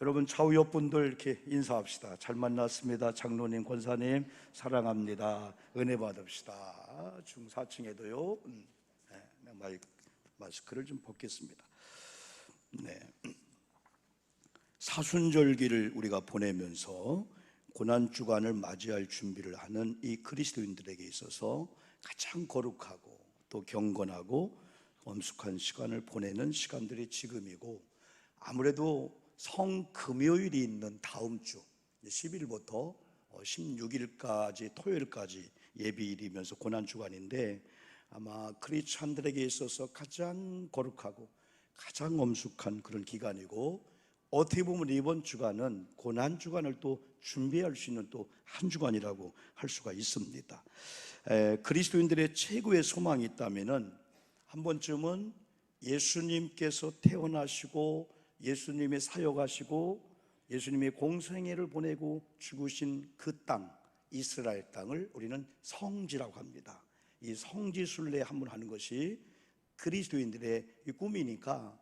여러분 좌우 옆분들 이렇게 인사합시다. 잘 만났습니다. 장로님, 권사님 사랑합니다. 은혜 받읍시다. 중사층에도요. 마스크를 좀 벗겠습니다. 네. 사순절기를 우리가 보내면서 고난주간을 맞이할 준비를 하는 이 그리스도인들에게 있어서 가장 거룩하고 또 경건하고 엄숙한 시간을 보내는 시간들이 지금이고, 아무래도 성금요일이 있는 다음 주 10일부터 16일까지 토요일까지 예비일이면서 고난주간인데, 아마 크리스찬들에게 있어서 가장 거룩하고 가장 엄숙한 그런 기간이고, 어떻게 보면 이번 주간은 고난주간을 또 준비할 수 있는 또 한 주간이라고 할 수가 있습니다. 그리스도인들의 최고의 소망이 있다면 한 번쯤은 예수님께서 태어나시고 예수님이 사역하시고 예수님의 공생애를 보내고 죽으신 그 땅, 이스라엘 땅을 우리는 성지라고 합니다. 이 성지 순례 한번 하는 것이 그리스도인들의 꿈이니까,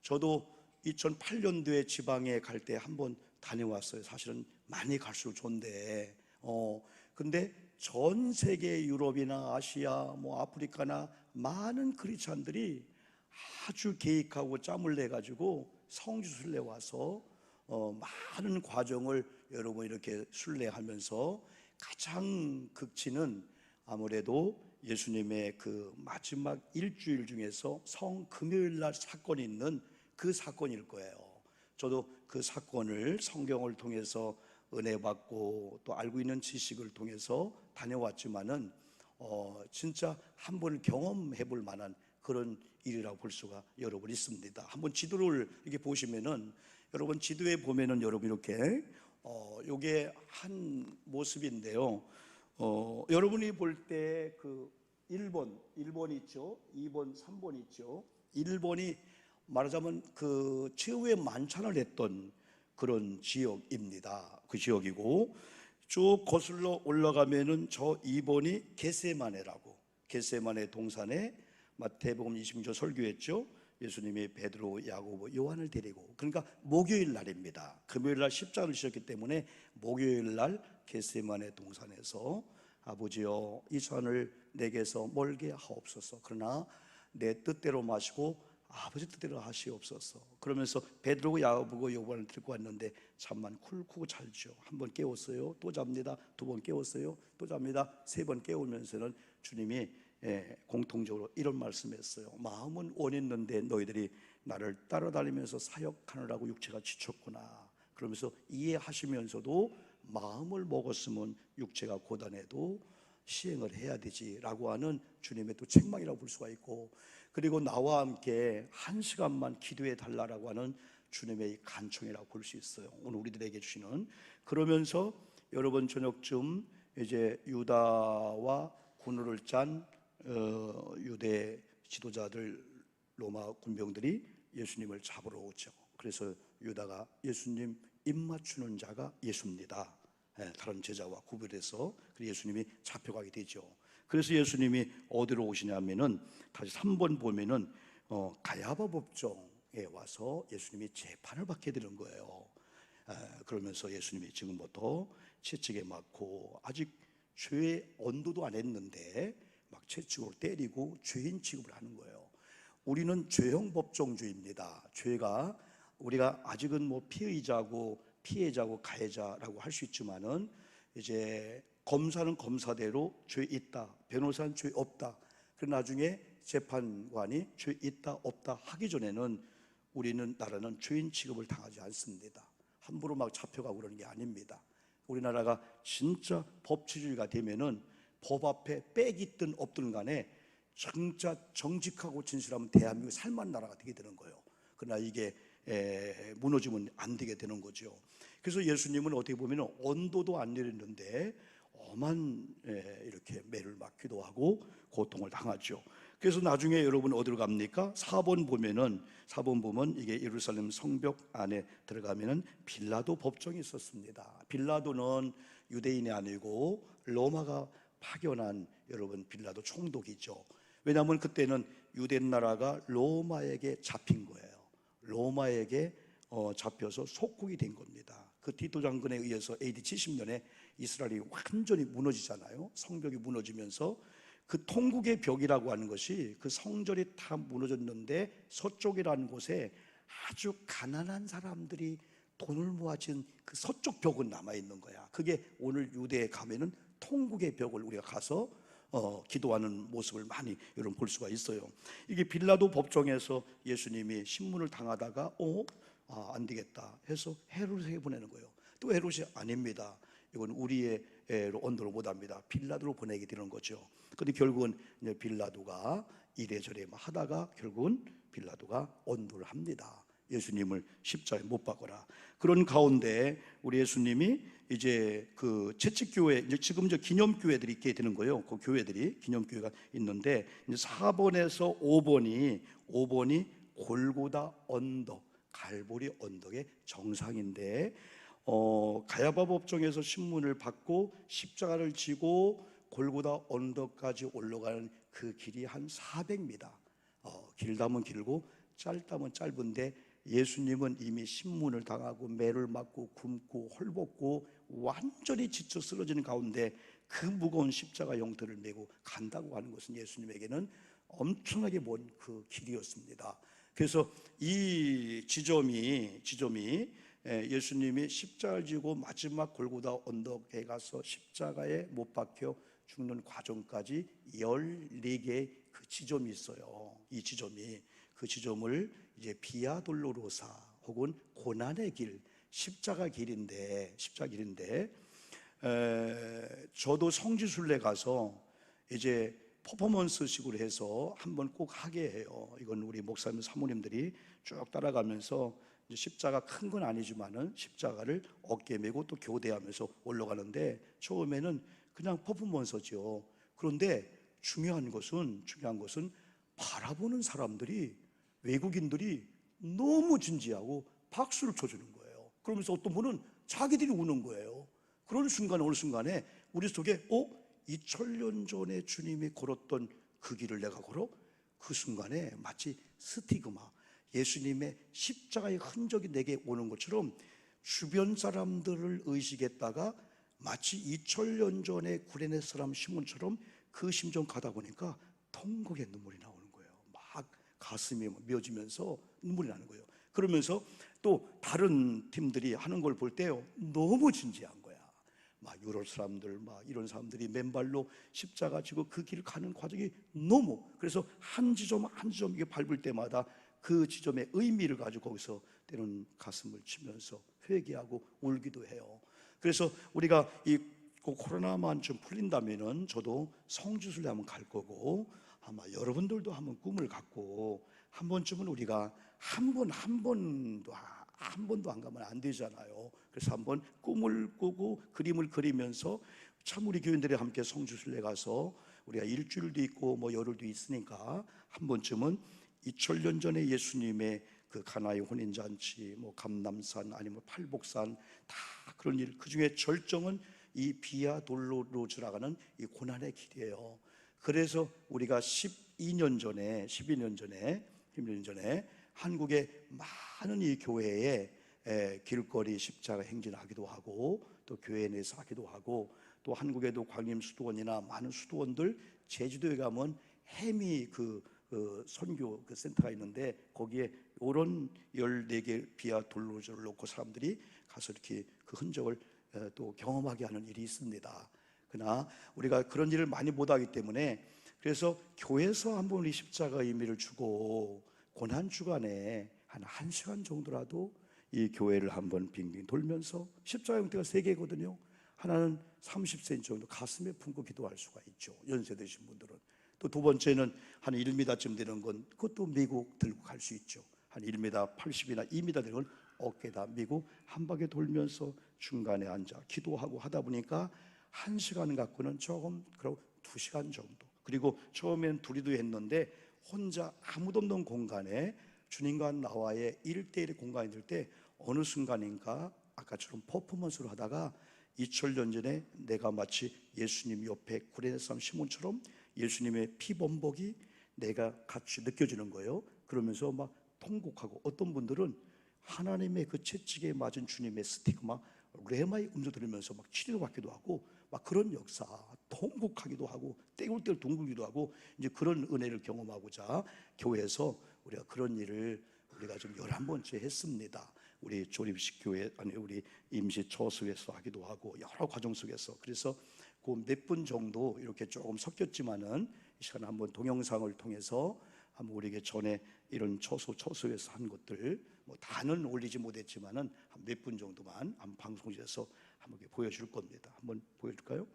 저도 2008년도에 지방에 갈 때 한번 다녀왔어요. 사실은 많이 갈수록 좋은데 근데 전 세계 유럽이나 아시아, 아프리카나 많은 크리스찬들이 아주 계획하고 짬을 내 가지고 성지 순례 와서 많은 과정을 여러분 이렇게 순례하면서 가장 극치는 아무래도 예수님의 그 마지막 일주일 중에서 성금요일 날 사건이 있는 그 사건일 거예요. 저도 그 사건을 성경을 통해서 은혜 받고 또 알고 있는 지식을 통해서 다녀왔지만은 진짜 한번 경험해 볼 만한 그런 일이라고 볼 수가 여러분 있습니다. 한번 지도를 이렇게 보시면은, 여러분 지도에 보면은 여러분 이렇게 요게 한 모습인데요. 여러분이 볼 때 그 1번 있죠. 2번, 3번 있죠. 1번이 말하자면 그 최후의 만찬을 했던 그런 지역입니다. 그 지역이고, 쭉 거슬러 올라가면은 저 2번이 겟세마네라고, 겟세마네 동산에 마태복음 26절 설교했죠. 예수님이 베드로, 야고보, 요한을 데리고, 그러니까 목요일 날입니다. 금요일 날 십자가를 지셨기 때문에 목요일 날 겟세마네 동산에서 아버지여 이 잔을 내게서 멀게 하옵소서, 그러나 내 뜻대로 마시고 아버지 뜻대로 하시옵소서. 그러면서 베드로, 야고보, 요한을 들고 왔는데 잠만 쿨쿠 잘죠. 한 번 깨웠어요, 또 잡니다. 두 번 깨웠어요, 또 잡니다. 세 번 깨우면서는 주님이 공통적으로 이런 말씀했어요. 마음은 원했는데 너희들이 나를 따라다니면서 사역하느라고 육체가 지쳤구나. 그러면서 이해하시면서도 마음을 먹었으면 육체가 고단해도 시행을 해야 되지라고 하는 주님의 또 책망이라고 볼 수가 있고, 그리고 나와 함께 한 시간만 기도해 달라고 하는 주님의 간청이라고 볼 수 있어요. 오늘 우리들에게 주시는. 그러면서 여러분 저녁쯤 이제 유다와 군우를 짠 유대 지도자들, 로마 군병들이 예수님을 잡으러 오죠. 그래서 유다가 예수님 입 맞추는 자가 예수입니다, 다른 제자와 구별해서 예수님이 잡혀가게 되죠. 그래서 예수님이 어디로 오시냐면은 다시 3번 보면은 가야바 법정에 와서 예수님이 재판을 받게 되는 거예요. 그러면서 예수님이 지금부터 채찍에 맞고, 아직 죄의 언도도 안 했는데 막 채찍으로 때리고 죄인 취급을 하는 거예요. 우리는 죄형 법정주의입니다. 죄가 우리가 아직은 피의자고 피해자고 가해자라고 할 수 있지만은, 이제 검사는 검사대로 죄 있다, 변호사는 죄 없다. 그 나중에 재판관이 죄 있다 없다 하기 전에는 우리는 나라는 죄인 취급을 당하지 않습니다. 함부로 막 잡혀가고 그러는 게 아닙니다. 우리나라가 진짜 법치주의가 되면은 법 앞에 빽 있든 없든 간에 진짜 정직하고 진실하면 대한민국 살만한 나라가 되게 되는 거예요. 그러나 이게 무너지면 안 되게 되는 거죠. 그래서 예수님은 어떻게 보면 언도도 안 내렸는데 엄한 이렇게 매를 맞기도 하고 고통을 당하죠. 그래서 나중에 여러분 어디로 갑니까? 4번 보면 이게 예루살렘 성벽 안에 들어가면은 빌라도 법정이 있었습니다. 빌라도는 유대인이 아니고 로마가 파견한 여러분 빌라도 총독이죠. 왜냐하면 그때는 유대 나라가 로마에게 잡힌 거예요. 로마에게 잡혀서 속국이 된 겁니다. 그 티토 장군에 의해서 AD 70년에 이스라엘이 완전히 무너지잖아요. 성벽이 무너지면서 그 통곡의 벽이라고 하는 것이 그 성전이 다 무너졌는데 서쪽이라는 곳에 아주 가난한 사람들이 돈을 모아진 그 서쪽 벽은 남아있는 거야. 그게 오늘 유대에 가면은 통곡의 벽을 우리가 가서 기도하는 모습을 많이 여러분 볼 수가 있어요. 이게 빌라도 법정에서 예수님이 신문을 당하다가 안 되겠다 해서 헤롯에게 보내는 거예요. 또 헤롯이 아닙니다. 이건 우리의 언도로 못합니다. 빌라도로 보내게 되는 거죠. 근데 결국은 이제 빌라도가 이래저래 하다가 결국은 빌라도가 언도를 합니다. 예수님을 십자가에 못 박아라. 그런 가운데 우리 예수님이 이제 그 채찍교회, 이제 지금 저 기념교회들이 있게 되는 거예요. 그 교회들이 기념교회가 있는데 이제 4번에서 5번이 골고다 언덕, 갈보리 언덕의 정상인데 가야바 법정에서 신문을 받고 십자가를 지고 골고다 언덕까지 올라가는 그 길이 한 400m. 길다면 길고 짧다면 짧은데 예수님은 이미 신문을 당하고 매를 맞고 굶고 헐벗고 완전히 지쳐 쓰러지는 가운데 그 무거운 십자가 영토를 메고 간다고 하는 것은 예수님에게는 엄청나게 먼 그 길이었습니다. 그래서 이 지점이 예수님이 십자가를 지고 마지막 골고다 언덕에 가서 십자가에 못 박혀 죽는 과정까지 14개의 그 지점이 있어요. 이 지점이, 그 지점을 이제 비아 돌로로사 혹은 고난의 길, 십자가 길인데 저도 성지순례 가서 이제 퍼포먼스식으로 해서 한번 꼭 하게 해요. 이건 우리 목사님 사모님들이 쭉 따라가면서 이제 십자가 큰 건 아니지만은 십자가를 어깨에 메고 또 교대하면서 올라가는데 처음에는 그냥 퍼포먼스죠. 그런데 중요한 것은 바라보는 사람들이, 외국인들이 너무 진지하고 박수를 쳐주는 거예요. 그러면서 어떤 분은 자기들이 우는 거예요. 그런 순간에, 어느 순간에 우리 속에 2000년 전에 주님이 걸었던 그 길을 내가 걸어? 그 순간에 마치 스티그마, 예수님의 십자가의 흔적이 내게 오는 것처럼 주변 사람들을 의식했다가 마치 2000년 전에 구레네 사람 시몬처럼 그 심정 가다 보니까 통곡의 눈물이 나오는 거예요. 막 가슴이 미어지면서 눈물이 나는 거예요. 그러면서 또 다른 팀들이 하는 걸 볼 때요, 너무 진지한 거야. 막 유럽 사람들, 막 이런 사람들이 맨발로 십자가 지고 그 길을 가는 과정이 너무, 그래서 한 지점 한 지점 이게 밟을 때마다 그 지점의 의미를 가지고 거기서 때로는 가슴을 치면서 회개하고 울기도 해요. 그래서 우리가 이 코로나만 좀 풀린다면은 저도 성지순례 한번 갈 거고, 아마 여러분들도 한번 꿈을 갖고 한 번쯤은 우리가 한 번도 안 가면 안 되잖아요. 그래서 한번 꿈을 꾸고 그림을 그리면서 참 우리 교인들이 함께 성지순례 가서 우리가 일주일도 있고 뭐 열흘도 있으니까 한 번쯤은 2000년 전에 예수님의 그 가나의 혼인잔치, 뭐 감람산 아니면 팔복산 다 그런 일, 그 중에 절정은 이 비아 돌로로즈라는 이 고난의 길이에요. 그래서 우리가 12년 전에 한국의 많은 이 교회에 길거리 십자가 행진하기도 하고 또 교회 내에서 하기도 하고, 또 한국에도 광림 수도원이나 많은 수도원들, 제주도에 가면 해미 그 선교 그 센터가 있는데 거기에 이런 14개 비아 돌로즈를 놓고 사람들이 가서 이렇게 그 흔적을 또 경험하게 하는 일이 있습니다. 그러나 우리가 그런 일을 많이 못하기 때문에, 그래서 교회에서 한번 우리 십자가 의미를 주고 고난 주간에 한 1시간 정도라도 이 교회를 한번 빙빙 돌면서, 십자가 형태가 3개거든요. 하나는 30cm 정도 가슴에 품고 기도할 수가 있죠, 연세 드신 분들은. 또 두 번째는 한 1m쯤 되는 건 그것도 메고 들고 갈 수 있죠. 한 1m 80이나 2m 되는 건 어깨에다 메고 한 바퀴 돌면서 중간에 앉아 기도하고 하다 보니까 1시간 갖고는 조금, 그리고 2시간 정도. 그리고 처음엔 둘이도 했는데 혼자 아무도 없는 공간에 주님과 나와의 1대1의 공간이 될 때 어느 순간인가 아까처럼 퍼포먼스를 하다가 2000년 전에 내가 마치 예수님 옆에 구레네 사람 시몬처럼 예수님의 피범벅이 내가 같이 느껴지는 거예요. 그러면서 막 통곡하고, 어떤 분들은 하나님의 그 채찍에 맞은 주님의 스티그마, 레마의 음성 들으면서 막 치료받기도 하고, 막 그런 역사, 통곡하기도 하고 떼굴떼굴 둥글기도 하고, 이제 그런 은혜를 경험하고자 교회에서 우리가 그런 일을 우리가 좀 11번째 했습니다. 우리 조립식 교회, 아니 우리 임시 처소에서 하기도 하고 여러 과정 속에서. 그래서 그 몇 분 정도 이렇게 조금 섞였지만은 이 시간에 한번 동영상을 통해서 한번 우리에게 전에 이런 처소에서 한 것들, 뭐 다는 올리지 못했지만은 한 몇 분 정도만 한번 방송실에서 한번 보여줄 겁니다. 한번 보여줄까요?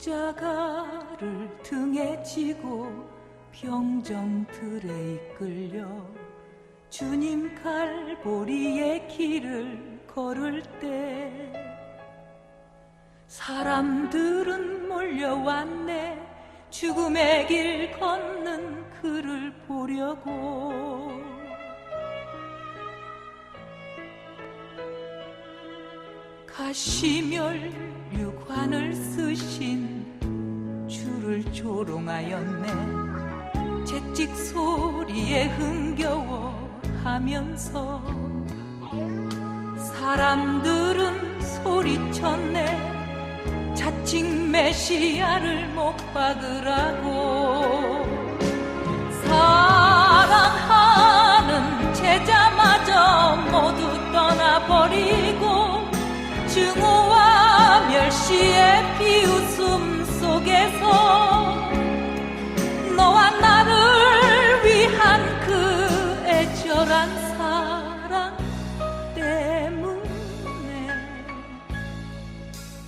십자가를 등에 지고 병정들에 이끌려 주님 갈보리의 길을 걸을 때 사람들은 몰려왔네. 죽음의 길 걷는 그를 보려고. 가시면류관을 쓰신 주를 조롱하였네. 채찍 소리에 흥겨워하면서 사람들은 소리쳤네. 자칭 메시아를 못 박으라고. 사랑하는 제자마저 모두 떠나버리고 증오와 멸시의 비웃음 속에서 너와 나를 위한 그 애절한 사랑 때문에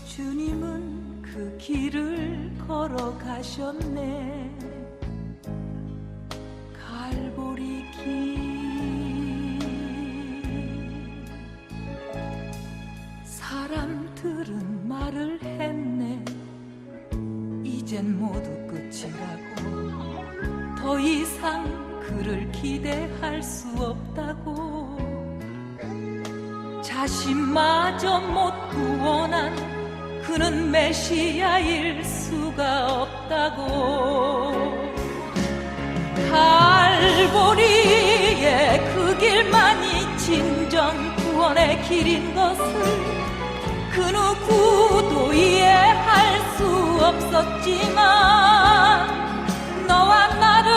주님은 그 길을 걸어가셨네. 갈보리 길. 사람들은 말을 했네. 이젠 모두 끝이라고. 더 이상 그를 기대할 수 없다고. 자신마저 못 구원한 그는 메시아일 수가 없다고. 갈보리의 그 길만이 진정 구원의 길인 것을 그 누구도 이해할 수 없었지만 너와 나를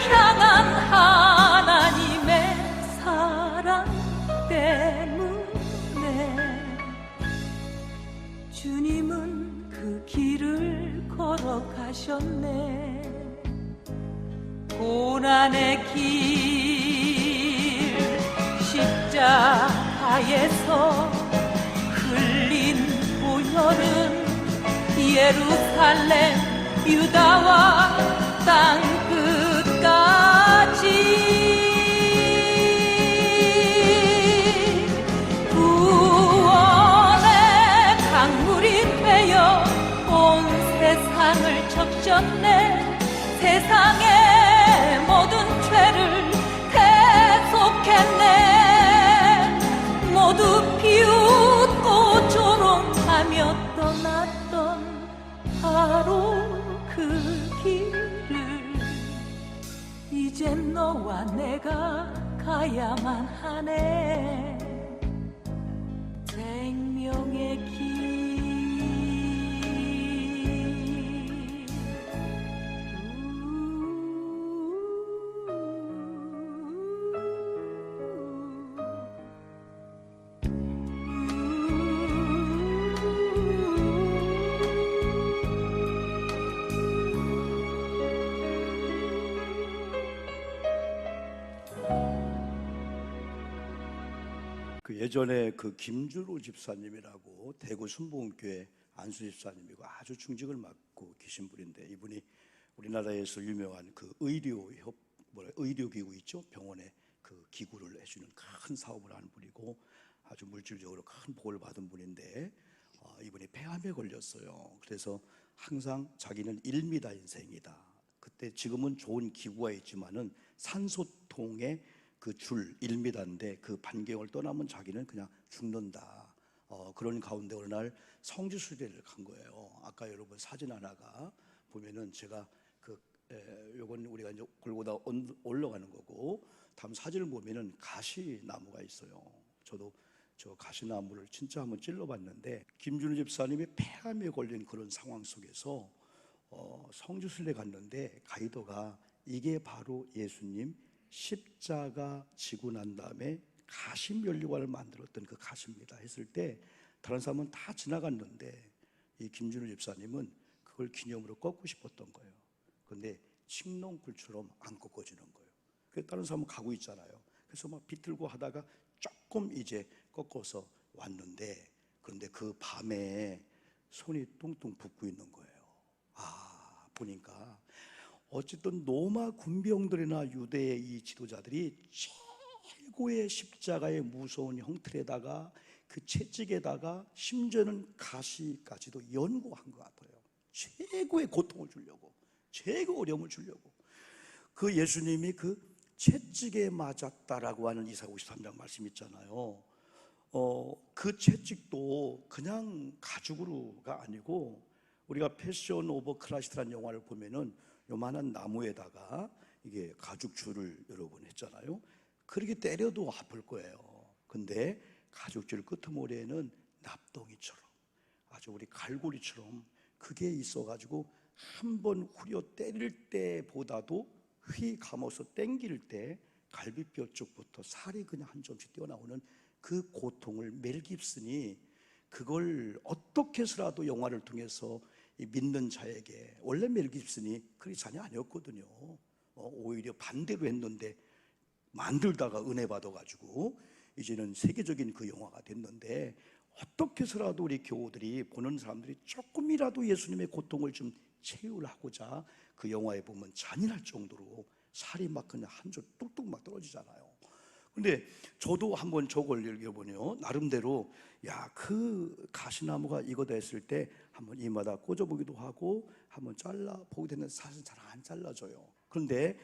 향한 하나님의 사랑 때문에 주님은 그 길을 걸어가셨네. 고난의 길 십자가에서 흘린 보혈은 예루살렘 유다와 땅 끝까지 구원의 강물이 되어 온 세상을 적셨네. 세상의 모든 죄를 대속했네. 모두 비웃고 조롱하며 떠났던 바로 그 길을 이젠 너와 내가 가야만 하네. 생명의 길. 그 예전에 그 김주로 집사님이라고 대구 순복음교회 안수 집사님이고 아주 중직을 맡고 계신 분인데, 이분이 우리나라에서 유명한 그 의료 의료기구 있죠? 병원에 그 기구를 해주는 큰 사업을 하는 분이고 아주 물질적으로 큰 복을 받은 분인데 이분이 폐암에 걸렸어요. 그래서 항상 자기는 1m 인생이다. 그때 지금은 좋은 기구가 있지만은 산소통에 그 줄 1m인데 그 반경을 떠나면 자기는 그냥 죽는다. 그런 가운데 어느 날 성지순례를 간 거예요. 아까 여러분 사진 하나가 보면은 제가 요건 우리가 이제 골고다 올라가는 거고 다음 사진을 보면은 가시나무가 있어요. 저도 저 가시나무를 진짜 한번 찔러봤는데 김준우 집사님이 폐암에 걸린 그런 상황 속에서 성지순례 갔는데 가이드가 이게 바로 예수님 십자가 지고 난 다음에 가시면류관을 만들었던 그 가시입니다 했을 때 다른 사람은 다 지나갔는데 이 김준우 집사님은 그걸 기념으로 꺾고 싶었던 거예요. 그런데 칡농쿨처럼 안 꺾어지는 거예요. 그래서 다른 사람은 가고 있잖아요. 그래서 막 비틀고 하다가 조금 이제 꺾어서 왔는데 그런데 그 밤에 손이 뚱뚱 붓고 있는 거예요. 보니까 어쨌든 로마 군병들이나 유대의 이 지도자들이 최고의 십자가의 무서운 형틀에다가 그 채찍에다가 심지어는 가시까지도 연구한 것 같아요. 최고의 고통을 주려고, 최고 어려움을 주려고. 그 예수님이 그 채찍에 맞았다라고 하는 이사야 53장 말씀 있잖아요. 그 채찍도 그냥 가죽으로가 아니고 우리가 패션 오브 크라이스트라는 영화를 보면은 요만한 나무에다가 이게 가죽 줄을 여러분 했잖아요. 그렇게 때려도 아플 거예요. 근데 가죽줄 끄트머리에는 납덩이처럼 아주 우리 갈고리처럼 그게 있어가지고 한 번 후려 때릴 때보다도 휘 감아서 땡길 때 갈비뼈 쪽부터 살이 그냥 한 점씩 튀어나오는 그 고통을 멜 깁슨이 그걸 어떻게 해서라도 영화를 통해서 믿는 자에게, 원래 멜 깁슨이 크리스찬이 아니었거든요. 오히려 반대로 했는데 만들다가 은혜 받아가지고 이제는 세계적인 그 영화가 됐는데 어떻게 해서라도 우리 교우들이 보는 사람들이 조금이라도 예수님의 고통을 좀 체휼하고자 그 영화에 보면 잔인할 정도로 살이 막 그냥 한 줄 뚝뚝 막 떨어지잖아요. 근데 저도 한번 저걸 읽어보니요 나름대로 그 가시나무가 이거다 했을 때 한번 이마다 꽂아보기도 하고 한번 잘라보기도 했는데 사실 잘 안 잘라져요. 그런데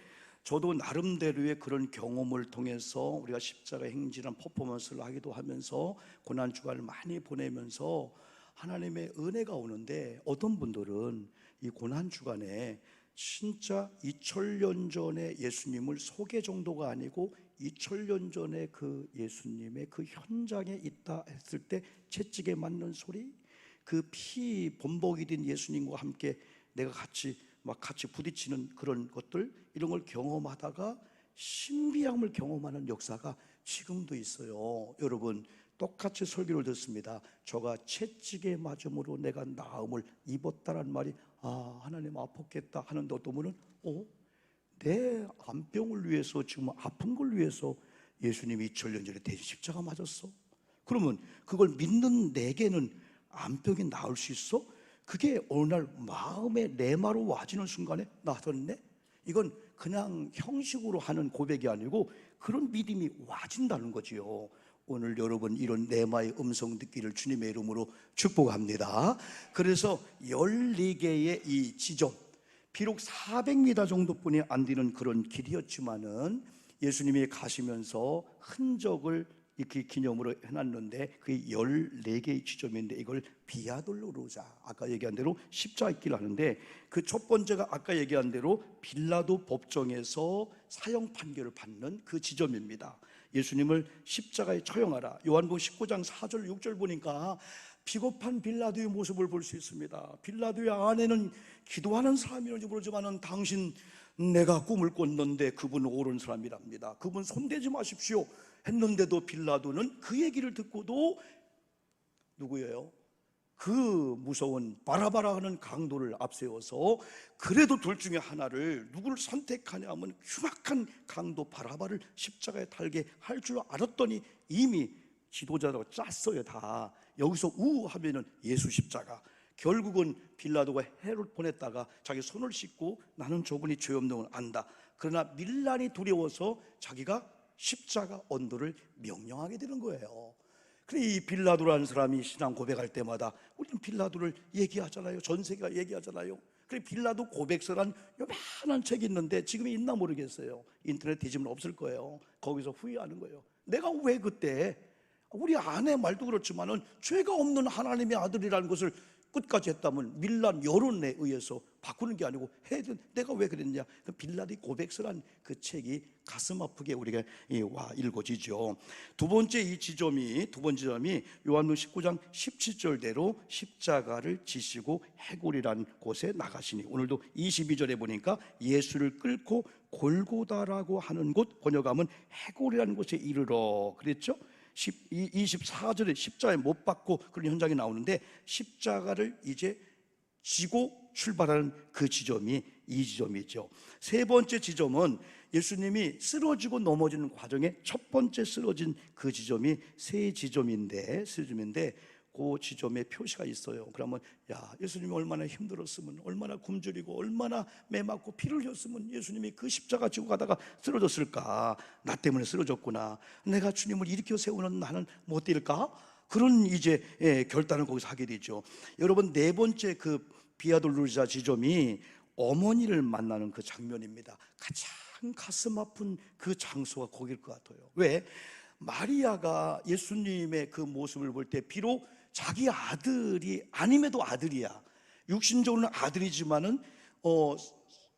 저도 나름대로의 그런 경험을 통해서 우리가 십자가 행진한 퍼포먼스를 하기도 하면서 고난주간을 많이 보내면서 하나님의 은혜가 오는데 어떤 분들은 이 고난주간에 진짜 2000년 전에 예수님을 소개 정도가 아니고 2000년 전에 그 예수님의 그 현장에 있다 했을 때 채찍에 맞는 소리, 그 피 범벅이 된 예수님과 함께 내가 같이 부딪히는 그런 것들, 이런 걸 경험하다가 신비함을 경험하는 역사가 지금도 있어요. 여러분 똑같이 설교를 듣습니다. 저가 채찍에 맞음으로 내가 나음을 입었다라는 말이 하나님 아팠겠다 하는데 어떤 분은 내 암병을 위해서 지금 아픈 걸 위해서 예수님이 2000년 전에 대신 십자가 맞았어? 그러면 그걸 믿는 내게는 암병이 나을 수 있어? 그게 어느 날 마음에 레마로 와지는 순간에 나섰네? 이건 그냥 형식으로 하는 고백이 아니고 그런 믿음이 와진다는 거지요. 오늘 여러분 이런 레마의 음성 듣기를 주님의 이름으로 축복합니다. 그래서 14개의 이 지점, 비록 400m 정도뿐이 안 되는 그런 길이었지만은 예수님이 가시면서 흔적을 이렇게 기념으로 해놨는데 그게 14개의 지점인데 이걸 비아 돌로로자, 아까 얘기한 대로 십자가 길 하는데 그 첫 번째가 아까 얘기한 대로 빌라도 법정에서 사형 판결을 받는 그 지점입니다. 예수님을 십자가에 처형하라. 요한복음 19장 4절 6절 보니까 비겁한 빌라도의 모습을 볼 수 있습니다. 빌라도의 안에는 기도하는 사람이런지 모르지만 당신 내가 꿈을 꿨는데 그분 옳은 사람이랍니다. 그분 손대지 마십시오 했는데도 빌라도는 그 얘기를 듣고도 누구예요? 그 무서운 바라바라 하는 강도를 앞세워서 그래도 둘 중에 하나를 누구를 선택하냐 하면 흉악한 강도 바라바를 십자가에 달게 할 줄 알았더니 이미 지도자라고 짰어요. 다 여기서 하면은 예수 십자가. 결국은 빌라도가 해를 보냈다가 자기 손을 씻고 나는 저분이 죄 없는 걸 안다. 그러나 밀란이 두려워서 자기가 십자가 언도를 명령하게 되는 거예요. 그래, 이 빌라도라는 사람이 신앙 고백할 때마다 우리는 빌라도를 얘기하잖아요. 전 세계가 얘기하잖아요. 그래, 빌라도 고백서란 요만한 책이 있는데 지금 있나 모르겠어요. 인터넷 뒤지면 없을 거예요. 거기서 후회하는 거예요. 내가 왜 그때, 우리 아내 말도 그렇지만은 죄가 없는 하나님의 아들이라는 것을 끝까지 했다면 밀란 여론에 의해서 바꾸는 게 아니고 내가 왜 그랬냐. 그 빌라도의 고백서란 그 책이 가슴 아프게 우리가 읽어지죠. 두 번째 지점이 요한복음 19장 17절대로 십자가를 지시고 해골이라는 곳에 나가시니, 오늘도 22절에 보니까 예수를 끌고 골고다라고 하는 곳, 번역하면 해골이라는 곳에 이르러 그랬죠. 24절에 십자가에 못 박고 그런 현장이 나오는데, 십자가를 이제 지고 출발하는 그 지점이 이 지점이죠. 세 번째 지점은 예수님이 쓰러지고 넘어지는 과정에 첫 번째 쓰러진 그 지점이 세 지점인데 그 지점에 표시가 있어요. 그러면 예수님이 얼마나 힘들었으면, 얼마나 굶주리고 얼마나 매맞고 피를 흘렸으면 예수님이 그 십자가 지고 가다가 쓰러졌을까. 나 때문에 쓰러졌구나. 내가 주님을 일으켜 세우는 나는 못 될까? 그런 이제 결단을 거기서 하게 되죠. 여러분, 네 번째 그 비아돌루자 지점이 어머니를 만나는 그 장면입니다. 가장 가슴 아픈 그 장소가 거길 것 같아요. 왜? 마리아가 예수님의 그 모습을 볼 때 비록 자기 아들이 아님에도 아들이야, 육신적으로는 아들이지만은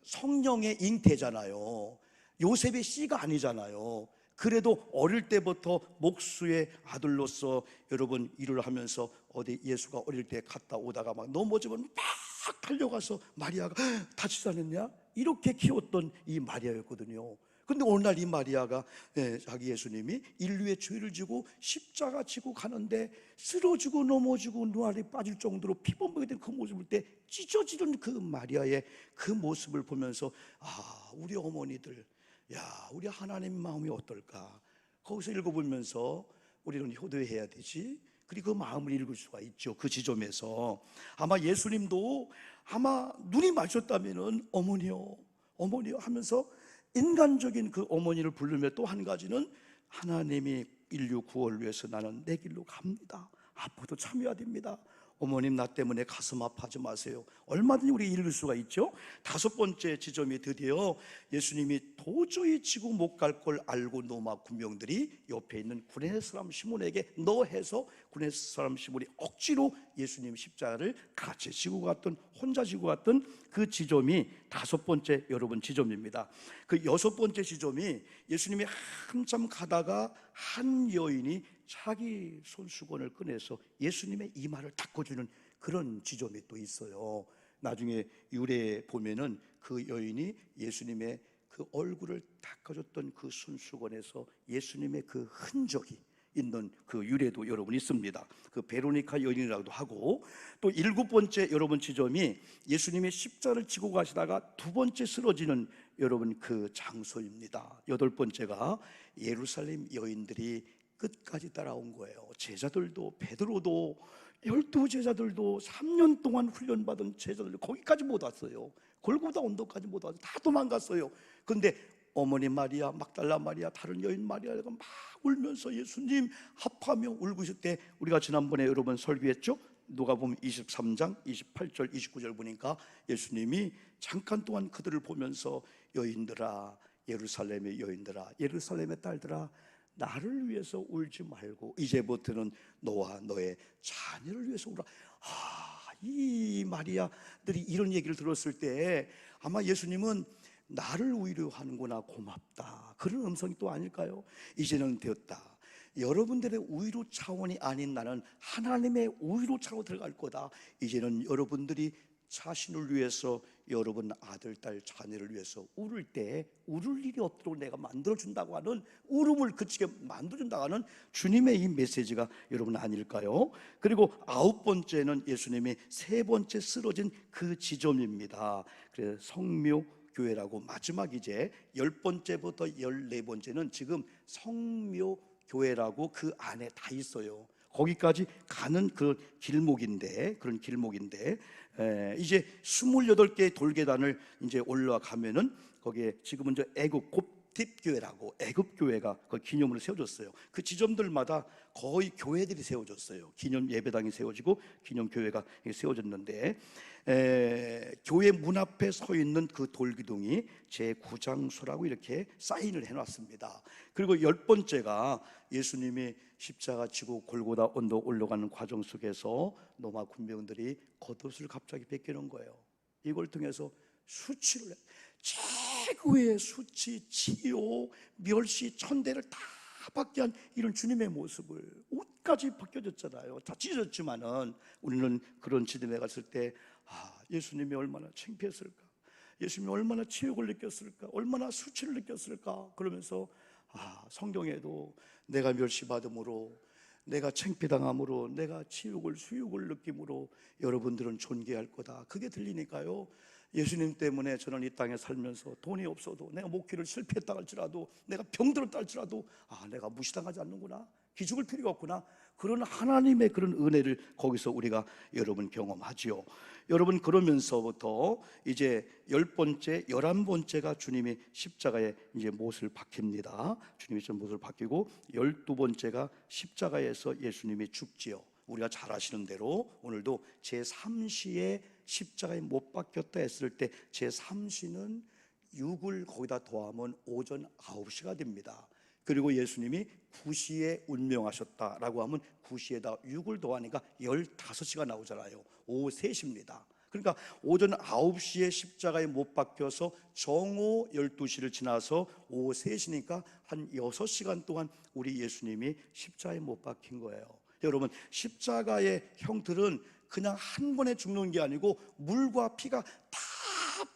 성령의 잉태잖아요. 요셉의 씨가 아니잖아요. 그래도 어릴 때부터 목수의 아들로서 여러분 일을 하면서 어디 예수가 어릴 때 갔다 오다가 막 넘어지면 막 달려가서 마리아가 다치지 않았냐? 이렇게 키웠던 이 마리아였거든요. 근데 오늘날 이 마리아가 자기 예수님이 인류의 죄를 지고 십자가 지고 가는데 쓰러지고 넘어지고 눈알이 빠질 정도로 피범벅이 된 그 모습을 볼 때 찢어지는 그 마리아의 그 모습을 보면서 우리 어머니들, 우리 하나님 마음이 어떨까? 거기서 읽어보면서 우리는 효도해야 되지. 그리고 그 마음을 읽을 수가 있죠. 그 지점에서 아마 예수님도 아마 눈이 마주쳤다면은 어머니요 하면서 인간적인 그 어머니를 부르며, 또 한 가지는 하나님이 인류 구원을 위해서 나는 내 길로 갑니다. 앞으로도 참여해야 됩니다. 어머님, 나 때문에 가슴 아파하지 마세요. 얼마든지 우리 읽을 수가 있죠. 다섯 번째 지점이 드디어 예수님이 도저히 지고 못 갈 걸 알고 로마 군병들이 옆에 있는 구레네 사람 시몬에게 너 해서 구레네 사람 시몬이 억지로 예수님 십자가를 같이 지고 갔던, 혼자 지고 갔던 그 지점이 다섯 번째 여러분 지점입니다. 그 여섯 번째 지점이 예수님이 한참 가다가 한 여인이 자기 손수건을 꺼내서 예수님의 이마를 닦아주는 그런 지점이 또 있어요. 나중에 유래에 보면은 그 여인이 예수님의 그 얼굴을 닦아줬던 그 손수건에서 예수님의 그 흔적이 있는 그 유래도 여러분 있습니다. 그 베로니카 여인이라고도 하고, 또 일곱 번째 여러분 지점이 예수님이 십자를 지고 가시다가 두 번째 쓰러지는 여러분 그 장소입니다. 여덟 번째가 예루살렘 여인들이 끝까지 따라온 거예요. 제자들도, 베드로도, 12제자들도 3년 동안 훈련받은 제자들도 거기까지 못 왔어요. 골고다 언덕까지 못 와서 다 도망갔어요. 그런데 어머니 마리아, 막달라 마리아, 다른 여인 마리아가 막 울면서 예수님 합하며 울고 있을 때, 우리가 지난번에 여러분 설교했죠? 누가복음 23장 28절 29절 보니까 예수님이 잠깐 동안 그들을 보면서 여인들아, 예루살렘의 여인들아, 예루살렘의 딸들아, 나를 위해서 울지 말고 이제부터는 너와 너의 자녀를 위해서 울어. 이 마리아들이 이런 얘기를 들었을 때 아마 예수님은 나를 위로하는구나, 고맙다, 그런 음성이 또 아닐까요? 이제는 되었다. 여러분들의 위로 차원이 아닌 나는 하나님의 위로 차로 들어갈 거다. 이제는 여러분들이 자신을 위해서, 여러분 아들, 딸, 자녀를 위해서 울을 때 울을 일이 없도록 내가 만들어준다고 하는, 울음을 그치게 만들어준다고 하는 주님의 이 메시지가 여러분 아닐까요? 그리고 아홉 번째는 예수님이 세 번째 쓰러진 그 지점입니다. 그래서 성묘교회라고, 마지막 이제 10번째부터 14번째는 지금 성묘교회라고 그 안에 다 있어요. 거기까지 가는 그 길목인데, 이제 28개의 돌계단을 이제 올라가면은 거기에 지금은 저 애국 곱팁교회라고 애국교회가 그 기념으로 세워졌어요. 그 지점들마다 거의 교회들이 세워졌어요. 기념 예배당이 세워지고 기념 교회가 세워졌는데, 교회 문 앞에 서 있는 그 돌기둥이 제9장소라고 이렇게 사인을 해놨습니다. 그리고 10번째가 예수님이 십자가 지고 골고다 언덕 올라가는 과정 속에서 로마 군병들이 겉옷을 갑자기 뺏기는 거예요. 이걸 통해서 수치를 해. 최고의 수치, 치욕, 멸시, 천대를 다 받게 한 이런 주님의 모습을, 옷까지 벗겨졌잖아요. 다 찢어졌지만은 우리는 그런 지점에 갔을 때 예수님이 얼마나 창피했을까, 예수님이 얼마나 치욕을 느꼈을까, 얼마나 수치를 느꼈을까. 그러면서 성경에도 내가 멸시받음으로, 내가 창피당함으로, 내가 치욕을 수욕을 느낌으로 여러분들은 존귀할 거다, 그게 들리니까요. 예수님 때문에 저는 이 땅에 살면서 돈이 없어도, 내가 목회를 실패했다 할지라도, 내가 병들었다 할지라도 내가 무시당하지 않는구나, 기죽을 필요가 없구나, 그런 하나님의 그런 은혜를 거기서 우리가 여러분 경험하지요. 여러분, 그러면서부터 이제 10번째, 11번째가 주님이 십자가에 이제 못을 박힙니다. 주님이 좀 못을 박히고 12번째가 십자가에서 예수님이 죽지요. 우리가 잘 아시는 대로 오늘도 제3시에 십자가에 못 박혔다 했을 때 제3시는 6을 거기다 더하면 오전 9시가 됩니다. 그리고 예수님이 9시에 운명하셨다라고 하면 9시에다 6을 더하니까 15시가 나오잖아요. 오후 3시입니다. 그러니까 오전 9시에 십자가에 못 박혀서 정오 12시를 지나서 오후 3시니까 한 6시간 동안 우리 예수님이 십자가에 못 박힌 거예요. 여러분, 십자가의 형틀은 그냥 한 번에 죽는 게 아니고 물과 피가 다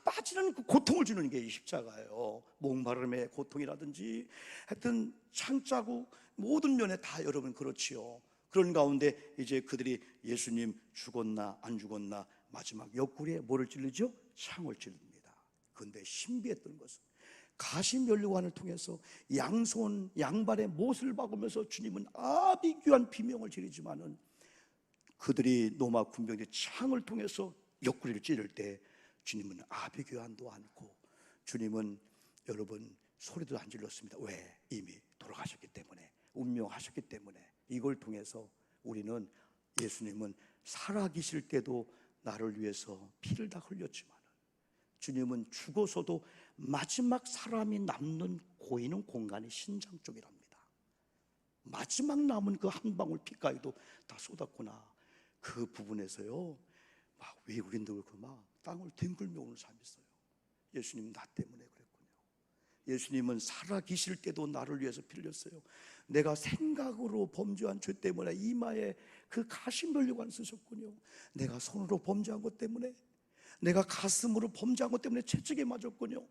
빠지는 그 고통을 주는 게 이 십자가예요. 목마름의 고통이라든지 하여튼 창자국 모든 면에 다 여러분 그렇지요. 그런 가운데 이제 그들이 예수님 죽었나 안 죽었나 마지막 옆구리에 뭐를 찔르죠? 창을 찔릅니다. 그런데 신비했던 것은 가시면류관을 통해서 양손 양발에 못을 박으면서 주님은 아비규한 비명을 지르지만은 그들이 로마 군병들이 창을 통해서 옆구리를 찌를 때 주님은 아비규환도 않고, 주님은 여러분 소리도 안 질렀습니다. 왜? 이미 돌아가셨기 때문에, 운명하셨기 때문에. 이걸 통해서 우리는 예수님은 살아계실 때도 나를 위해서 피를 다 흘렸지만 주님은 죽어서도 마지막 사람이 남는 고이는 공간이 신장 쪽이랍니다. 마지막 남은 그 한 방울 피까지도 다 쏟았구나. 그 부분에서요, 막 외국인도 그렇고 막 땅을 뒹굴며 오는 사람이 있어요. 예수님 나 때문에 그랬군요. 예수님은 살아계실 때도 나를 위해서 피를 흘렸어요. 내가 생각으로 범죄한 죄 때문에 이마에 그 가시면류관 쓰셨군요. 내가 손으로 범죄한 것 때문에, 내가 가슴으로 범죄한 것 때문에 채찍에 맞았군요.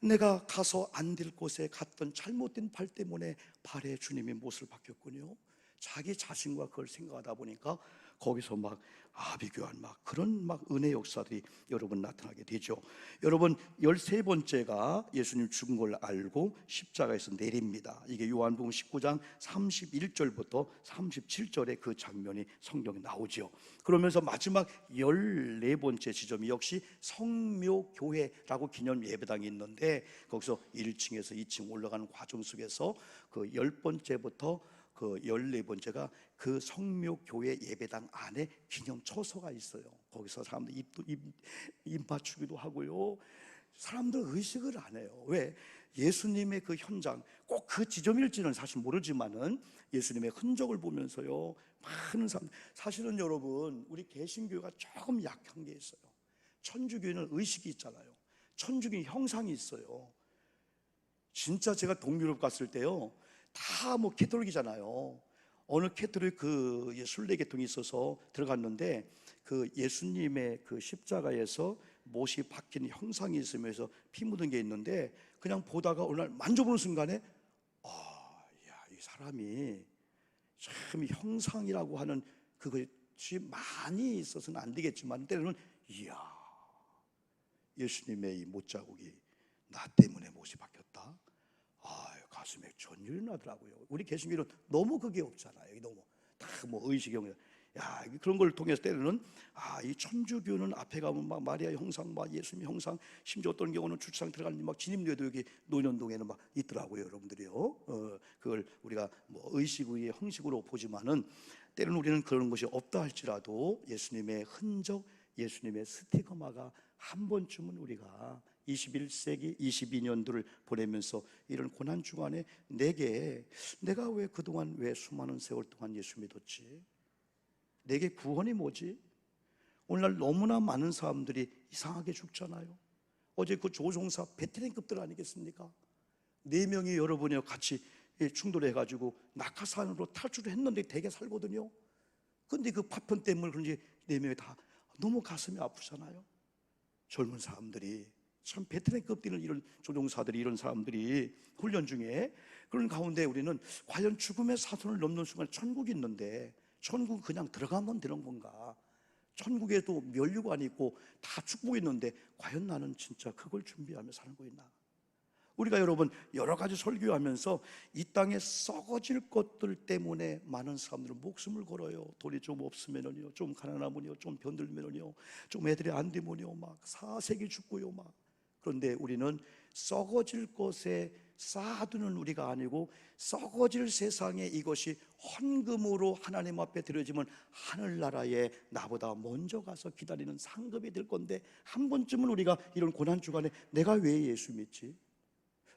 내가 가서 안 될 곳에 갔던 잘못된 발 때문에 발에 주님이 못을 박혔군요. 자기 자신과 그걸 생각하다 보니까 거기서 막 아비규환 막 그런 막 은혜 역사들이 여러분 나타나게 되죠. 여러분 13번째가 예수님 죽은 걸 알고 십자가에서 내립니다. 이게 요한복음 19장 31절부터 37절의 그 장면이 성경에 나오죠. 그러면서 마지막 14번째 지점이 역시 성묘교회라고 기념 예배당이 있는데, 거기서 1층에서 2층 올라가는 과정 속에서 그 10번째부터 그 14번째가 그 성묘교회 예배당 안에 기념 처소가 있어요. 거기서 사람들 입 맞추기도 하고요. 사람들 의식을 안 해요. 왜? 예수님의 그 현장, 꼭 그 지점일지는 사실 모르지만은 예수님의 흔적을 보면서요, 많은 사람, 사실은 여러분 우리 개신교가 조금 약한 게 있어요. 천주교는 의식이 있잖아요. 천주교 형상이 있어요. 진짜 제가 동유럽 갔을 때요, 다 뭐 캐톨릭이잖아요. 어느 캐톨릭 그 순례 계통이 있어서 들어갔는데 그 예수님의 그 십자가에서 못이 박힌 형상이 있으면서 피 묻은 게 있는데, 그냥 보다가 어느 날 만져보는 순간에 이 사람이 참 형상이라고 하는 그것이 많이 있어서는 안 되겠지만 때로는 이야, 예수님의 이 못자국이 나 때문에 못이 박혔다. 가슴에 전율이 나더라고요. 우리 개신교는 너무 그게 없잖아요. 너무 다 뭐 의식이 없는. 야, 그런 걸 통해서 때로는 이 천주교는 앞에 가면 막 마리아 형상, 막 예수님 형상, 심지어 어떤 경우는 주차장 들어가는데 막 진입례도 여기 노년동에는 막 있더라고요, 여러분들이요. 그걸 우리가 뭐 의식의 형식으로 보지만은 때로는 우리는 그런 것이 없다 할지라도 예수님의 흔적, 예수님의 스티그마가 한 번쯤은 우리가 21세기 22년도를 보내면서 이런 고난 주간에 내가 왜 그동안 왜 수많은 세월 동안 예수 믿었지? 내게 구원이 뭐지? 오늘날 너무나 많은 사람들이 이상하게 죽잖아요. 어제 그 조종사 베테랑급들 아니겠습니까? 4명이 여러분이랑 같이 충돌해가지고 낙하산으로 탈출을 했는데 되게 살거든요. 근데 그 파편 때문에 그런지 4명이 다 너무 가슴이 아프잖아요. 젊은 사람들이 참 베테랑급들은 이런 조종사들이 이런 사람들이 훈련 중에 그런 가운데 우리는 과연 죽음의 사선을 넘는 순간 천국이 있는데 천국 그냥 들어가면 되는 건가? 천국에도 면류관이 있고 다 축복이 있는데 과연 나는 진짜 그걸 준비하며 사는 거 있나? 우리가 여러분 여러 가지 설교하면서 이 땅에 썩어질 것들 때문에 많은 사람들은 목숨을 걸어요. 돈이 좀 없으면은요, 좀 가난하면요, 좀 병들면은요, 좀 애들이 안 되면요, 막 사색이 죽고요, 막. 그런데 우리는 썩어질 것에 쌓아두는 우리가 아니고 썩어질 세상에 이것이 헌금으로 하나님 앞에 드려지면 하늘나라에 나보다 먼저 가서 기다리는 상급이 될 건데 한 번쯤은 우리가 이런 고난주간에 내가 왜 예수 믿지?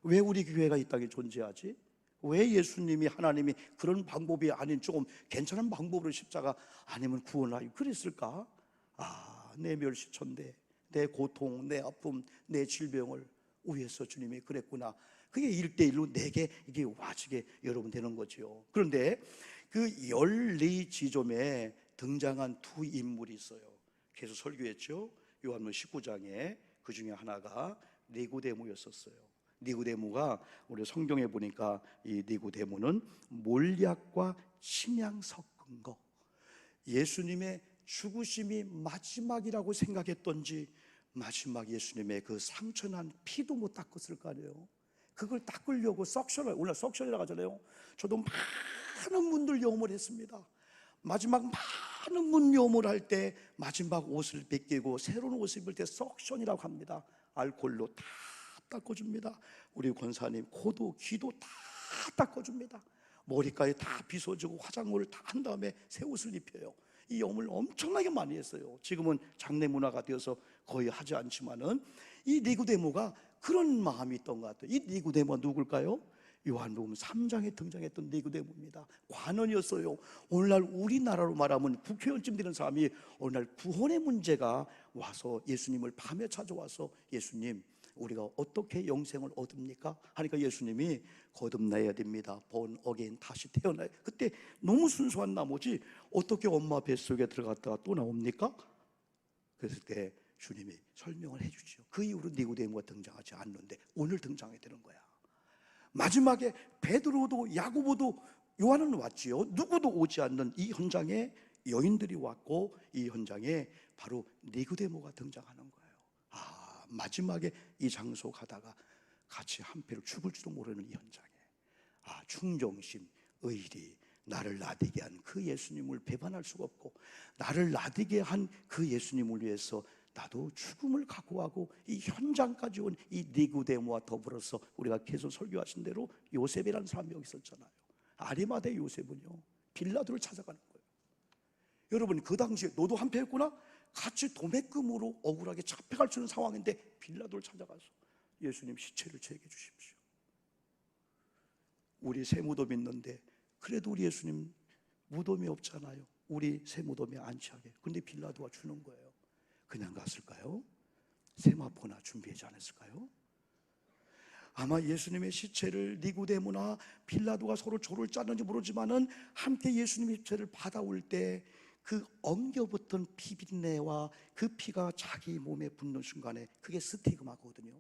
왜 우리 교회가 이 땅에 존재하지? 왜 예수님이 하나님이 그런 방법이 아닌 조금 괜찮은 방법으로 십자가 아니면 구원하여 그랬을까? 내 멸시천대, 내 고통, 내 아픔, 내 질병을 위해서 주님이 그랬구나. 그게 1대1로 내게 이게 와지게 여러분 되는 거죠. 그런데 그 14지점에 등장한 두 인물이 있어요. 계속 설교했죠. 요한복음 19장에 그 중에 하나가 니고데모였었어요. 니고데모가 우리 성경에 보니까 이 니고데모는 몰약과 침향 섞은 거, 예수님의 죽으심이 마지막이라고 생각했던지 마지막 예수님의 그 상처난 피도 못 닦았을 거 아니에요. 그걸 닦으려고 석션을, 오늘 석션이라고 하잖아요. 저도 많은 문들 염을 했습니다. 마지막 많은 문 염을 할 때 마지막 옷을 벗기고 새로운 옷을 입을 때 석션이라고 합니다. 알코올로 다 닦아줍니다. 우리 권사님 코도 귀도 다 닦아줍니다. 머리까지 다 빗어주고 화장물을 다 한 다음에 새 옷을 입혀요. 이 염을 엄청나게 많이 했어요. 지금은 장례 문화가 되어서 거의 하지 않지만은 이 니고데모가 그런 마음이 있던 것 같아요. 이 니고데모가 누굴까요? 요한복음 3장에 등장했던 니고데모입니다. 관원이었어요. 오늘날 우리나라로 말하면 국회의원쯤 되는 사람이 오늘날 구원의 문제가 와서 예수님을 밤에 찾아와서 예수님, 우리가 어떻게 영생을 얻습니까? 하니까 예수님이 거듭나야 됩니다. born again, 다시 태어나요. 그때 너무 순수한 나머지 어떻게 엄마 뱃속에 들어갔다가 또 나옵니까? 그랬을 때 주님이 설명을 해주죠. 그 이후로 니고데모가 등장하지 않는데 오늘 등장하게 되는 거야. 마지막에 베드로도 야고보도 요한은 왔지요. 누구도 오지 않는 이 현장에 여인들이 왔고 이 현장에 바로 니고데모가 등장하는 거예요. 마지막에 이 장소 가다가 같이 한패로 죽을지도 모르는 이 현장에 충정심, 의리, 나를 나되게 한 그 예수님을 배반할 수가 없고 나를 나되게 한 그 예수님을 위해서 나도 죽음을 각오하고 이 현장까지 온 이 니고데모와 더불어서 우리가 계속 설교하신 대로 요셉이라는 사람이 여기 있었잖아요. 아리마대 요셉은요 빌라도를 찾아가는 거예요. 여러분 그 당시에 너도 한패했구나? 같이 도매금으로 억울하게 잡혀갈 수 있는 상황인데 빌라도를 찾아가서 예수님 시체를 제게 주십시오. 우리 새 무덤이 있는데 그래도 우리 예수님 무덤이 없잖아요. 우리 새 무덤에 안치하게. 근데 빌라도가 주는 거예요. 그냥 갔을까요? 세마포나 준비하지 않았을까요? 아마 예수님의 시체를 니고데모나 빌라도가 서로 조를 짰는지 모르지만은 함께 예수님의 시체를 받아올 때 그 엉겨붙은 피비린내와 그 피가 자기 몸에 붙는 순간에 그게 스티그마거든요.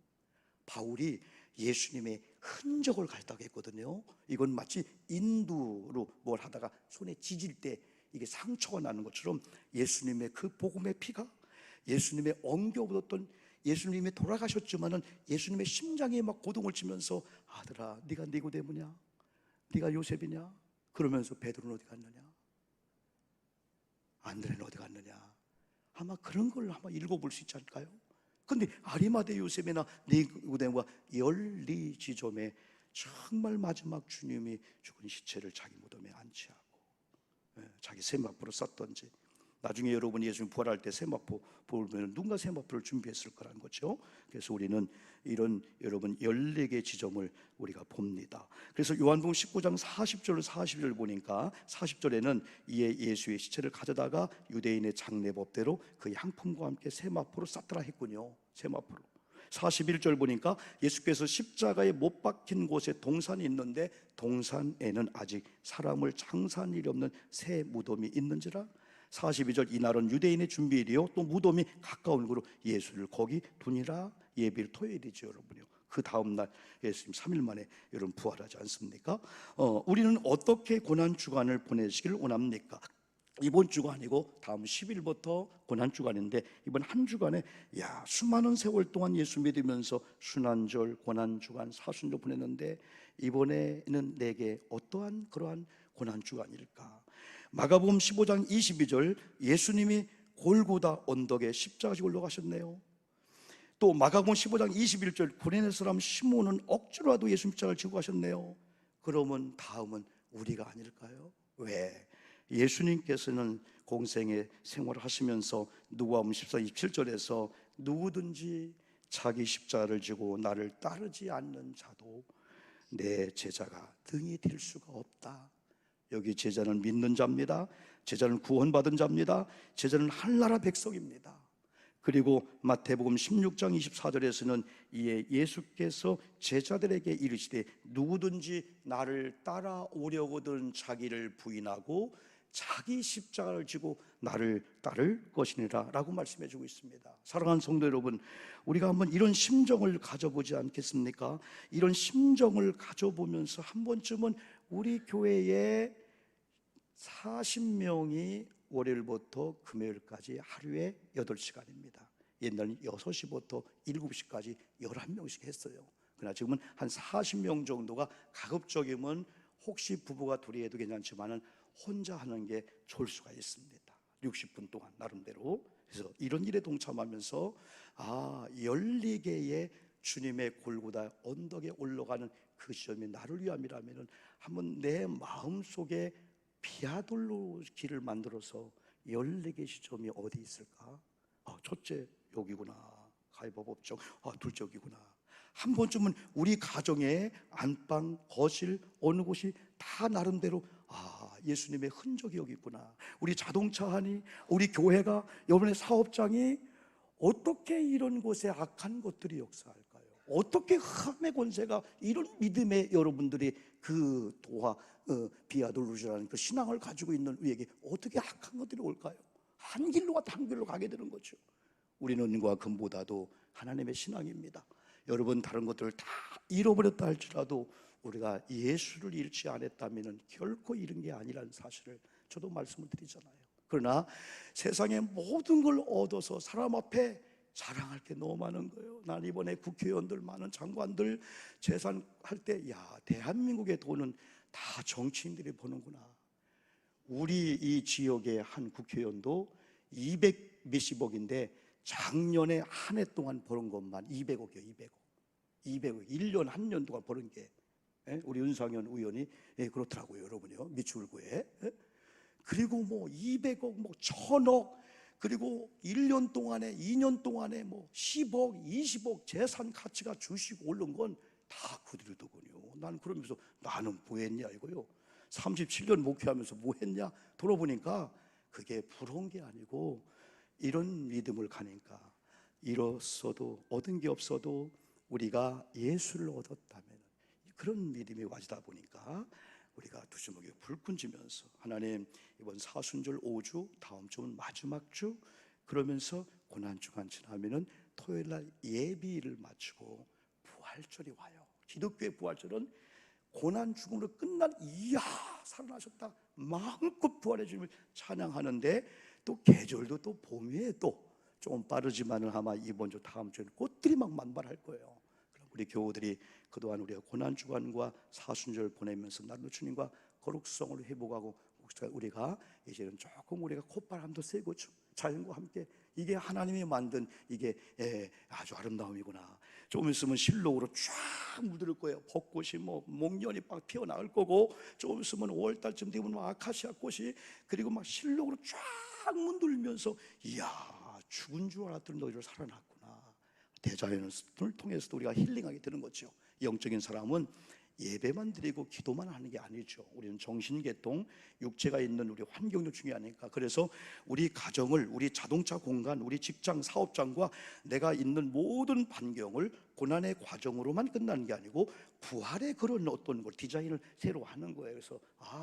바울이 예수님의 흔적을 갖다고 했거든요. 이건 마치 인두로 뭘 하다가 손에 찢을 때 이게 상처가 나는 것처럼 예수님의 그 복음의 피가 예수님의 엉겨붙었던, 예수님이 돌아가셨지만은 예수님의 심장에 막 고동을 치면서 아들아 네가 니고데모냐, 네가 요셉이냐, 그러면서 베드로는 어디 갔느냐, 안드레는 어디 갔느냐? 아마 그런 걸 한번 읽어볼 수 있지 않을까요? 근데 아리마대 요셉이나 니고데모가 열리지점에 정말 마지막 주님이 죽은 시체를 자기 무덤에 안치하고 자기 세마포로 썼던지, 나중에 여러분 예수님 부활할 때 세마포 보면 누군가 세마포를 준비했을 거라는 거죠. 그래서 우리는 이런 여러분 14개 지점을 우리가 봅니다. 그래서 요한복음 19장 40절 42절 보니까 40절에는 이에 예수의 시체를 가져다가 유대인의 장례법대로 그 향품과 함께 세마포로 쌌더라 했군요. 세마포로. 41절 보니까 예수께서 십자가에 못 박힌 곳에 동산이 있는데 동산에는 아직 사람을 장사한 일이 없는 새 무덤이 있는지라. 42절 이날은 유대인의 준비일이요 또 무덤이 가까운 거로 예수를 거기 두니라. 예비일 토요일이죠 여러분요. 그 다음날 예수님 3일 만에 여러분 부활하지 않습니까? 우리는 어떻게 고난주간을 보내시기를 원합니까? 이번 주간이고 다음 10일부터 고난주간인데 이번 한 주간에 수많은 세월 동안 예수 믿으면서 순환절, 고난주간, 사순절 보냈는데 이번에는 내게 어떠한 그러한 고난주간일까? 마가복음 15장 22절 예수님이 골고다 언덕에 십자가에 올라가셨네요. 또 마가복음 15장 21절 구레네 사람 시몬은 억지로라도 예수 십자가를 지고 가셨네요. 그러면 다음은 우리가 아닐까요? 왜? 예수님께서는 공생의 생활을 하시면서 누가복음 14장 27절에서 누구든지 자기 십자가를 지고 나를 따르지 않는 자도 내 제자가 등이 될 수가 없다. 여기 제자는 믿는 자입니다. 제자는 구원받은 자입니다. 제자는 하늘나라 백성입니다. 그리고 마태복음 16장 24절에서는 이에 예수께서 제자들에게 이르시되 누구든지 나를 따라오려거든 자기를 부인하고 자기 십자가를 지고 나를 따를 것이니라 라고 말씀해 주고 있습니다. 사랑하는 성도 여러분, 우리가 한번 이런 심정을 가져보지 않겠습니까? 이런 심정을 가져보면서 한 번쯤은 우리 교회에 40명이 월요일부터 금요일까지 하루에 8시간입니다. 옛날엔 6시부터 7시까지 11명씩 했어요. 그러나 지금은 한 40명 정도가 가급적이면 혹시 부부가 둘이 해도 괜찮지만은 혼자 하는 게 좋을 수가 있습니다. 60분 동안 나름대로. 그래서 이런 일에 동참하면서 14개의 주님의 골고다 언덕에 올라가는 그 시점이 나를 위함이라면 한번 내 마음속에 비아돌로 길을 만들어서 14개 시점이 어디 있을까? 첫째 여기구나. 가위바위보 법정. 둘째 여기구나. 한 번쯤은 우리 가정의 안방, 거실, 어느 곳이 다 나름대로 예수님의 흔적이 여기 있구나. 우리 자동차 하니, 우리 교회가, 여러분의 사업장이 어떻게 이런 곳에 악한 것들이 역사할까요? 어떻게 흑암의 권세가 이런 믿음의 여러분들이 그 도화 비아돌루시라는 그 신앙을 가지고 있는 우리에게 어떻게 악한 것들이 올까요? 한 길로 갔다 한 길로 가게 되는 거죠. 우리는 은과 금보다도 하나님의 신앙입니다. 여러분 다른 것들을 다 잃어버렸다 할지라도 우리가 예수를 잃지 않았다면 결코 잃은 게 아니라는 사실을 저도 말씀을 드리잖아요. 그러나 세상의 모든 걸 얻어서 사람 앞에 자랑할 게 너무 많은 거예요. 난 이번에 국회의원들, 많은 장관들 재산할 때 대한민국의 돈은 다 정치인들이 버는구나. 우리 이 지역의 한 국회의원도 200 몇십억인데 작년에 한 해 동안 버는 것만 200억이요. 200억 1년 한 년 동안 버는 게 우리 윤상현 의원이 그렇더라고요. 여러분요. 미추홀구에. 그리고 200억 1000억 그리고 1년 동안에 2년 동안에 10억 20억 재산 가치가 주식 오른 건 다 그들의 덕분이요. 난 그러면서 나는 뭐 했냐 이거요. 37년 목회하면서 뭐 했냐 돌아보니까 그게 부러운 게 아니고 이런 믿음을 가니까 잃었어도 얻은 게 없어도 우리가 예수를 얻었다면 그런 믿음이 와지다 보니까 우리가 두 주먹에 불 끈지면서 하나님 이번 사순절 5주 다음 주는 마지막 주 그러면서 고난주간 지나면은 토요일날 예비일을 마치고 부활절이 와요. 기독교의 부활절은 고난 죽음으로 끝난 이야 살아나셨다 마음껏 부활의 주님을 찬양하는데 또 계절도 또 봄에 또 조금 빠르지만은 아마 이번 주 다음 주에는 꽃들이 막 만발할 거예요. 그럼 우리 교우들이 그동안 우리가 고난 주간과 사순절 보내면서 나로 주님과 거룩성을 회복하고 우리가 이제는 조금 우리가 콧바람도 쐬고 자연과 함께 이게 하나님이 만든 이게 아주 아름다움이구나. 조금 있으면 실록으로 쫙 물들 거예요. 벚꽃이 목련이 막 피어나올 거고, 조금 있으면 5월달쯤 되면 막 아카시아 꽃이, 그리고 막 실록으로 쫙 물들면서 이야, 죽은 줄 알았더니 너희들 살아났구나. 대자연을 통해서도 우리가 힐링하게 되는 거죠. 영적인 사람은 예배만 드리고 기도만 하는 게 아니죠. 우리는 정신계통, 육체가 있는 우리 환경도 중요하니까. 그래서 우리 가정을, 우리 자동차 공간, 우리 직장, 사업장과 내가 있는 모든 환경을 고난의 과정으로만 끝나는 게 아니고 부활의 그런 어떤 걸 디자인을 새로 하는 거예요. 그래서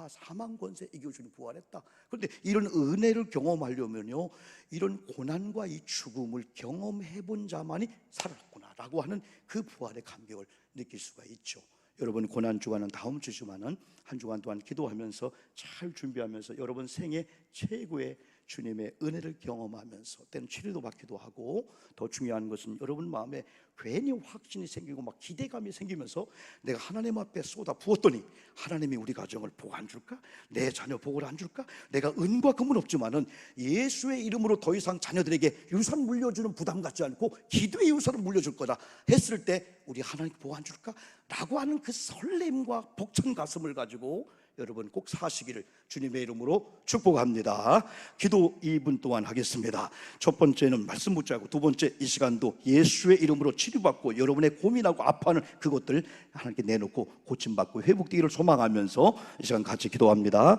사망 권세 이겨주니 부활했다. 그런데 이런 은혜를 경험하려면요, 이런 고난과 이 죽음을 경험해 본 자만이 살았구나라고 하는 그 부활의 감격을 느낄 수가 있죠. 여러분, 고난주간은 다음 주지만은 한 주간 동안 기도하면서 잘 준비하면서 여러분 생애 최고의 주님의 은혜를 경험하면서 때는 치료도 받기도 하고, 더 중요한 것은 여러분 마음에 괜히 확신이 생기고 막 기대감이 생기면서 내가 하나님 앞에 쏟아 부었더니 하나님이 우리 가정을 복 안 줄까? 내 자녀 복을 안 줄까? 내가 은과 금은 없지만은 예수의 이름으로 더 이상 자녀들에게 유산 물려주는 부담 갖지 않고 기도의 유산을 물려줄 거다 했을 때 우리 하나님 복 안 줄까? 라고 하는 그 설렘과 벅찬 가슴을 가지고 여러분 꼭 사시기를 주님의 이름으로 축복합니다. 기도 2분 동안 하겠습니다. 첫 번째는 말씀 묻자고, 두 번째 이 시간도 예수의 이름으로 치료받고 여러분의 고민하고 아파하는 그것들 하나님께 내놓고 고침받고 회복되기를 소망하면서 이 시간 같이 기도합니다.